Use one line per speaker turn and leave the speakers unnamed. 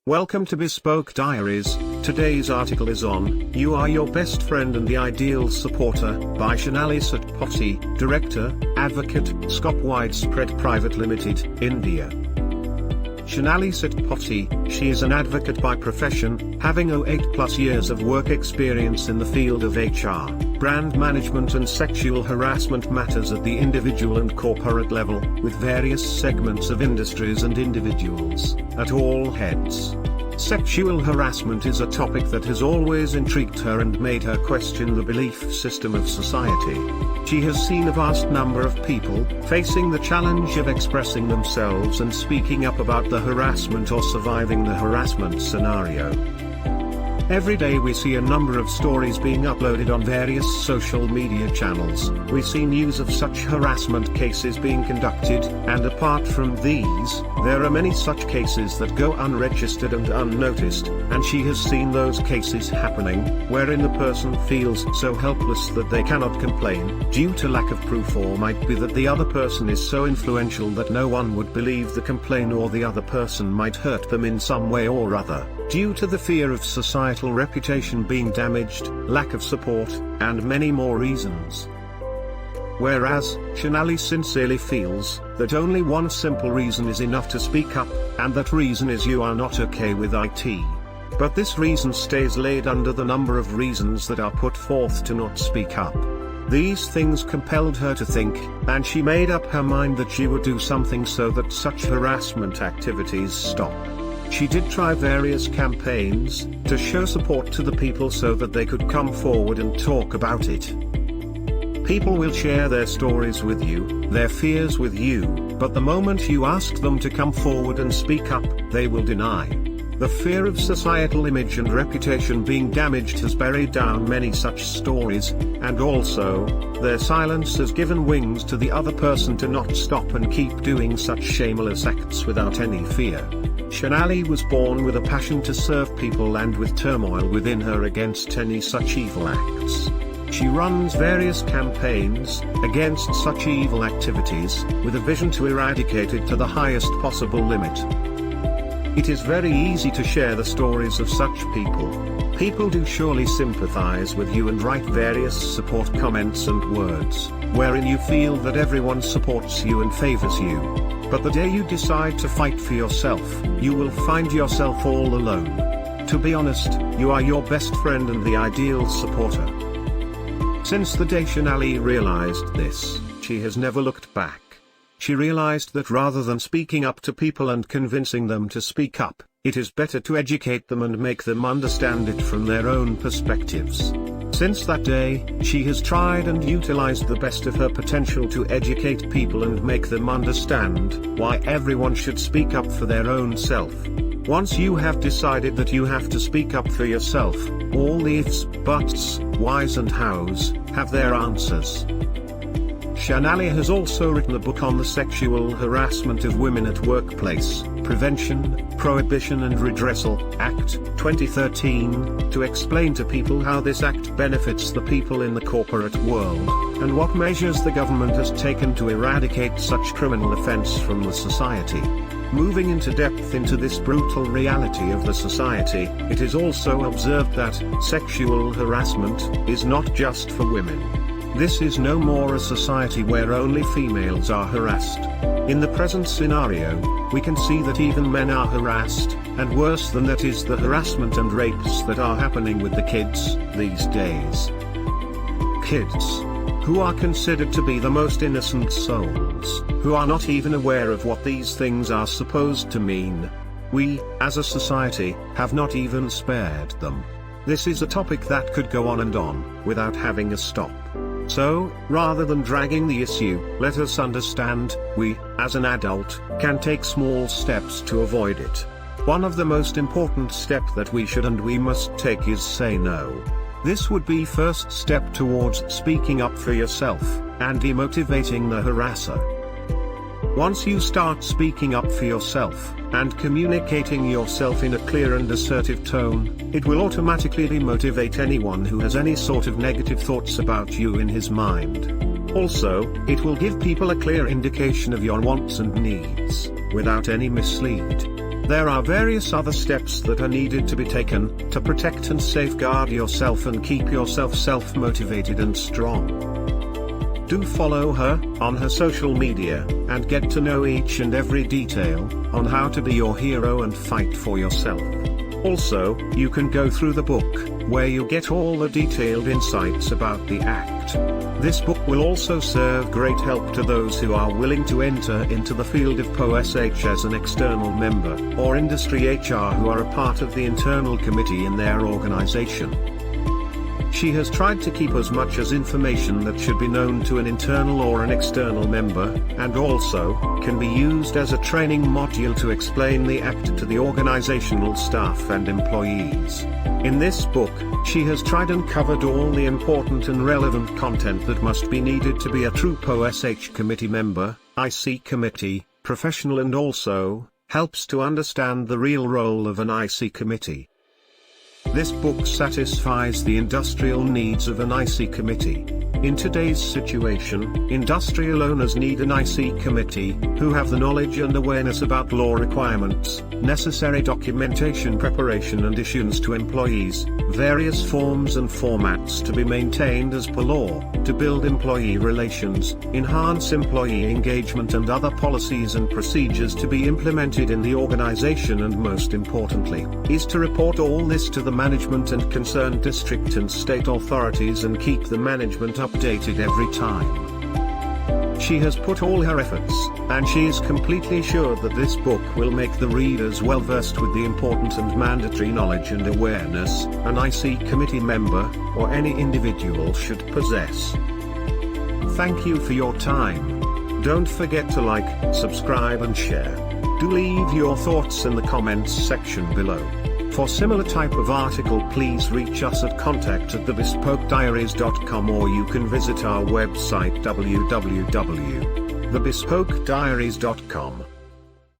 Welcome to Bespoke Diaries. Today's article is on "You Are Your Best Friend and the Ideal Supporter" by Sonali Satpathy, Director, Advocate, Scoppe Widespread Pvt Limited, India. Sonali Satpathy, she is an advocate by profession, having 8+ years of work experience in the field of HR, brand management and sexual harassment matters at the individual and corporate level, with various segments of industries and individuals, at all heads. Sexual harassment is a topic that has always intrigued her and made her question the belief system of society. She has seen a vast number of people facing the challenge of expressing themselves and speaking up about the harassment or surviving the harassment scenario. Every day we see a number of stories being uploaded on various social media channels. We see news of such harassment cases being conducted, and apart from these, there are many such cases that go unregistered and unnoticed, and she has seen those cases happening, wherein the person feels so helpless that they cannot complain, due to lack of proof, or might be that the other person is so influential that no one would believe the complaint, or the other person might hurt them in some way or other, due to the fear of societal reputation being damaged, lack of support, and many more reasons. Whereas, Sonali sincerely feels that only one simple reason is enough to speak up, and that reason is you are not okay with it. But this reason stays laid under the number of reasons that are put forth to not speak up. These things compelled her to think, and she made up her mind that she would do something so that such harassment activities stop. She did try various campaigns to show support to the people so that they could come forward and talk about it. People will share their stories with you, their fears with you, but the moment you ask them to come forward and speak up, they will deny. The fear of societal image and reputation being damaged has buried down many such stories, and also, their silence has given wings to the other person to not stop and keep doing such shameless acts without any fear. Sonali was born with a passion to serve people and with turmoil within her against any such evil acts. She runs various campaigns against such evil activities, with a vision to eradicate it to the highest possible limit. It is very easy to share the stories of such people. People do surely sympathize with you and write various support comments and words, wherein you feel that everyone supports you and favors you. But the day you decide to fight for yourself, you will find yourself all alone. To be honest, you are your best friend and the ideal supporter. Since the day Sonali realized this, she has never looked back. She realized that rather than speaking up to people and convincing them to speak up, it is better to educate them and make them understand it from their own perspectives. Since that day, she has tried and utilized the best of her potential to educate people and make them understand why everyone should speak up for their own self. Once you have decided that you have to speak up for yourself, all the ifs, buts, whys and hows have their answers. Sonali has also written a book on the sexual harassment of women at workplace, Prevention, Prohibition and Redressal, Act, 2013, to explain to people how this act benefits the people in the corporate world, and what measures the government has taken to eradicate such criminal offense from the society. Moving into depth into this brutal reality of the society, it is also observed that sexual harassment is not just for women. This is no more a society where only females are harassed. In the present scenario, we can see that even men are harassed, and worse than that is the harassment and rapes that are happening with the kids these days. Kids, who are considered to be the most innocent souls, who are not even aware of what these things are supposed to mean. We, as a society, have not even spared them. This is a topic that could go on and on, without having a stop. So, rather than dragging the issue, let us understand, we, as an adult, can take small steps to avoid it. One of the most important steps that we should and we must take is say no. This would be first step towards speaking up for yourself, and demotivating the harasser. Once you start speaking up for yourself, and communicating yourself in a clear and assertive tone, it will automatically demotivate anyone who has any sort of negative thoughts about you in his mind. Also, it will give people a clear indication of your wants and needs, without any mislead. There are various other steps that are needed to be taken to protect and safeguard yourself and keep yourself self-motivated and strong. Do follow her on her social media and get to know each and every detail on how to be your hero and fight for yourself. Also, you can go through the book, where you get all the detailed insights about the Act. This book will also serve great help to those who are willing to enter into the field of POSH as an external member, or industry HR who are a part of the internal committee in their organization. She has tried to keep as much as information that should be known to an internal or an external member, and also can be used as a training module to explain the Act to the organizational staff and employees. In this book, she has tried and covered all the important and relevant content that must be needed to be a true POSH committee member, IC committee, professional, and also helps to understand the real role of an IC committee. This book satisfies the industrial needs of an IC committee. In today's situation, industrial owners need an IC committee who have the knowledge and awareness about law requirements, necessary documentation preparation and issuance to employees, various forms and formats to be maintained as per law, to build employee relations, enhance employee engagement, and other policies and procedures to be implemented in the organization, and most importantly, is to report all this to the management and concerned district and state authorities and keep the management updated every time. She has put all her efforts, and she is completely sure that this book will make the readers well versed with the important and mandatory knowledge and awareness an IC committee member, or any individual, should possess. Thank you for your time. Don't forget to like, subscribe and share. Do leave your thoughts in the comments section below. For similar type of article, please reach us at contact@thebespokediaries.com, or you can visit our website www.thebespokediaries.com.